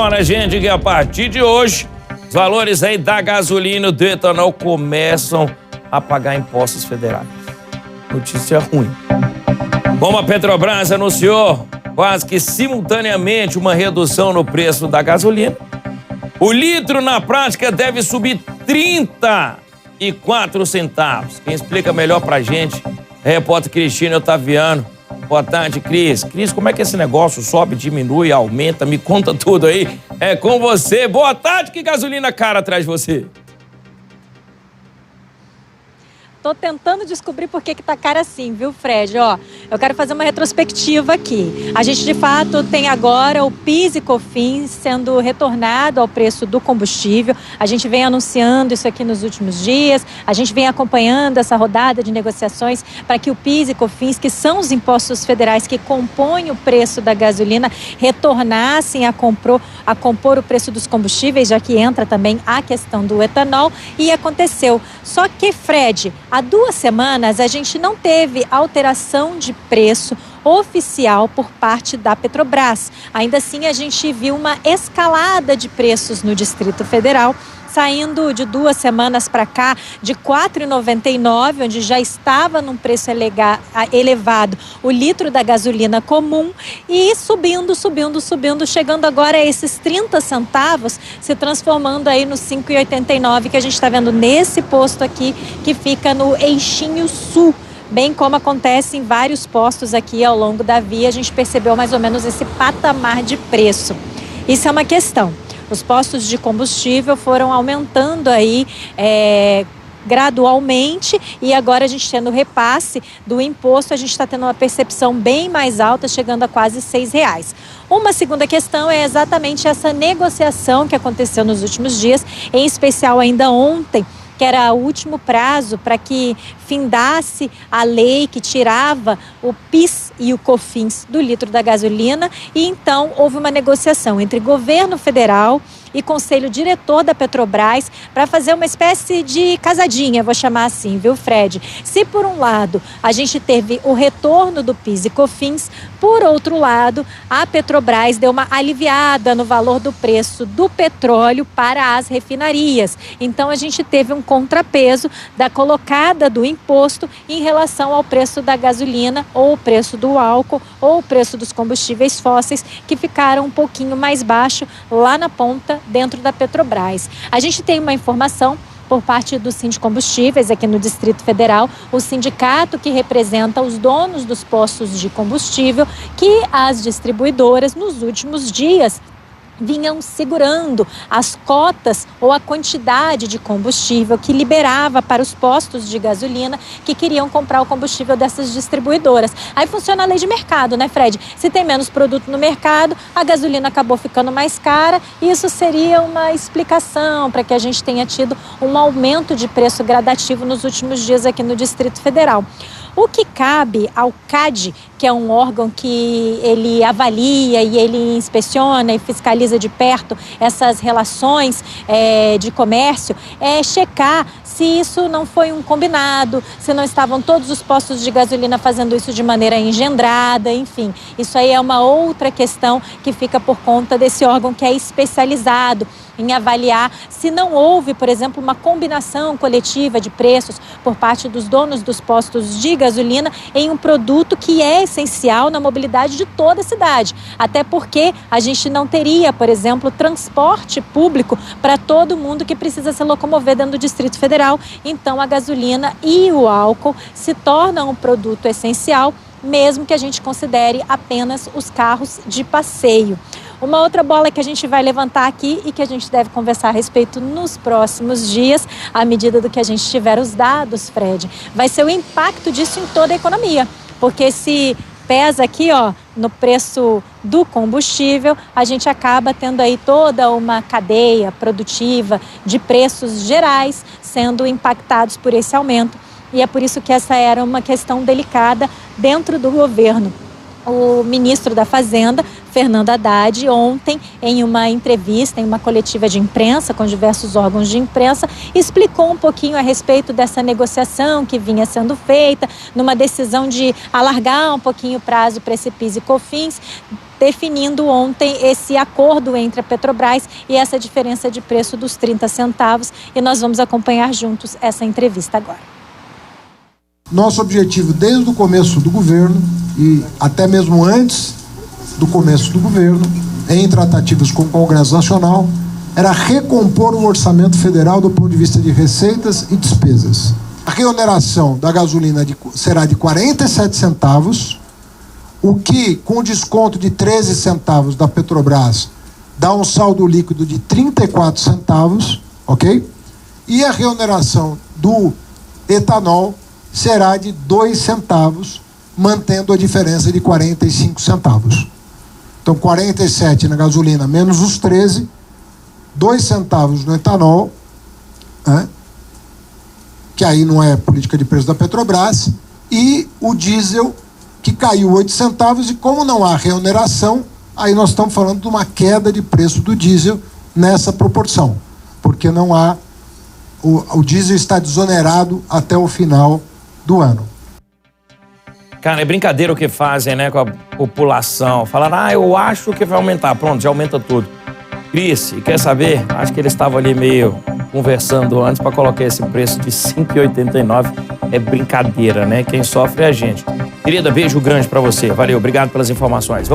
Olha, gente, que a partir de hoje, os valores aí da gasolina e do etanol começam a pagar impostos federais. Notícia ruim. Como a Petrobras anunciou quase que simultaneamente uma redução no preço da gasolina, o litro na prática deve subir 34 centavos. Quem explica melhor pra gente é a repórter Cristina Otaviano. Boa tarde, Cris. Cris, como é que esse negócio sobe, diminui, aumenta? Me conta tudo aí. É com você. Boa tarde, que gasolina cara atrás de você. Tô tentando descobrir por que tá cara assim, viu, Fred? Ó, eu quero fazer uma retrospectiva aqui. A gente, de fato, tem agora o PIS e COFINS sendo retornado ao preço do combustível. A gente vem anunciando isso aqui nos últimos dias. A gente vem acompanhando essa rodada de negociações para que o PIS e COFINS, que são os impostos federais que compõem o preço da gasolina, retornassem a compor o preço dos combustíveis, já que entra também a questão do etanol. E aconteceu. Só que, Fred, há 2 semanas, a gente não teve alteração de preço oficial por parte da Petrobras. Ainda assim, a gente viu uma escalada de preços no Distrito Federal, saindo de 2 semanas para cá de R$ 4,99, onde já estava num preço elevado o litro da gasolina comum, e subindo, chegando agora a esses 30 centavos, se transformando aí nos R$ 5,89 que a gente está vendo nesse posto aqui, que fica no Eixinho Sul. Bem como acontece em vários postos aqui ao longo da via, a gente percebeu mais ou menos esse patamar de preço. Isso é uma questão. Os postos de combustível foram aumentando aí gradualmente, e agora a gente tendo o repasse do imposto, a gente está tendo uma percepção bem mais alta, chegando a quase R$ 6. Uma segunda questão é exatamente essa negociação que aconteceu nos últimos dias, em especial ainda ontem, que era o último prazo para que findasse a lei que tirava o PIS e o COFINS do litro da gasolina, e então houve uma negociação entre governo federal e conselho diretor da Petrobras para fazer uma espécie de casadinha, vou chamar assim, viu, Fred? Se por um lado a gente teve o retorno do PIS e COFINS, por outro lado a Petrobras deu uma aliviada no valor do preço do petróleo para as refinarias. Então a gente teve um contrapeso da colocada do imposto em relação ao preço da gasolina, ou o preço do álcool, ou o preço dos combustíveis fósseis, que ficaram um pouquinho mais baixo lá na ponta dentro da Petrobras. A gente tem uma informação por parte do Sindicombustíveis aqui no Distrito Federal, o sindicato que representa os donos dos postos de combustível, que as distribuidoras nos últimos dias vinham segurando as cotas ou a quantidade de combustível que liberava para os postos de gasolina que queriam comprar o combustível dessas distribuidoras. Aí funciona a lei de mercado, né, Fred? Se tem menos produto no mercado, a gasolina acabou ficando mais cara, e isso seria uma explicação para que a gente tenha tido um aumento de preço gradativo nos últimos dias aqui no Distrito Federal. O que cabe ao CAD, que é um órgão que ele avalia e ele inspeciona e fiscaliza de perto essas relações de comércio, é checar se isso não foi um combinado, se não estavam todos os postos de gasolina fazendo isso de maneira engendrada, enfim. Isso aí é uma outra questão que fica por conta desse órgão que é especializado em avaliar se não houve, por exemplo, uma combinação coletiva de preços por parte dos donos dos postos de gasolina em um produto que é essencial na mobilidade de toda a cidade. Até porque a gente não teria, por exemplo, transporte público para todo mundo que precisa se locomover dentro do Distrito Federal. Então a gasolina e o álcool se tornam um produto essencial, mesmo que a gente considere apenas os carros de passeio. Uma outra bola que a gente vai levantar aqui e que a gente deve conversar a respeito nos próximos dias, à medida do que a gente tiver os dados, Fred, vai ser o impacto disso em toda a economia. Porque se pesa aqui, ó, no preço do combustível, a gente acaba tendo aí toda uma cadeia produtiva de preços gerais sendo impactados por esse aumento. E é por isso que essa era uma questão delicada dentro do governo. O ministro da Fazenda, Fernando Haddad, ontem, em uma entrevista, em uma coletiva de imprensa com diversos órgãos de imprensa, explicou um pouquinho a respeito dessa negociação que vinha sendo feita, numa decisão de alargar um pouquinho o prazo para esse PIS e COFINS, definindo ontem esse acordo entre a Petrobras e essa diferença de preço dos 30 centavos. E nós vamos acompanhar juntos essa entrevista agora. Nosso objetivo desde o começo do governo e até mesmo antes do começo do governo, em tratativas com o Congresso Nacional, era recompor o orçamento federal do ponto de vista de receitas e despesas. A reoneração da gasolina será de 47 centavos, o que, com desconto de 13 centavos da Petrobras, dá um saldo líquido de 34 centavos, ok? E a reoneração do etanol será de 2 centavos, mantendo a diferença de 45 centavos. Então, 47 na gasolina menos os 13, 2 centavos no etanol, né? Que aí não é política de preço da Petrobras, e o diesel, que caiu 8 centavos, e como não há reoneração, aí nós estamos falando de uma queda de preço do diesel nessa proporção, porque não há, o diesel está desonerado até o final do ano. Cara, é brincadeira o que fazem, né, com a população. Falaram, eu acho que vai aumentar. Pronto, já aumenta tudo. Cris, quer saber? Acho que eles estavam ali meio conversando antes para colocar esse preço de R$ 5,89. É brincadeira, né? Quem sofre é a gente. Querida, beijo grande para você. Valeu, obrigado pelas informações.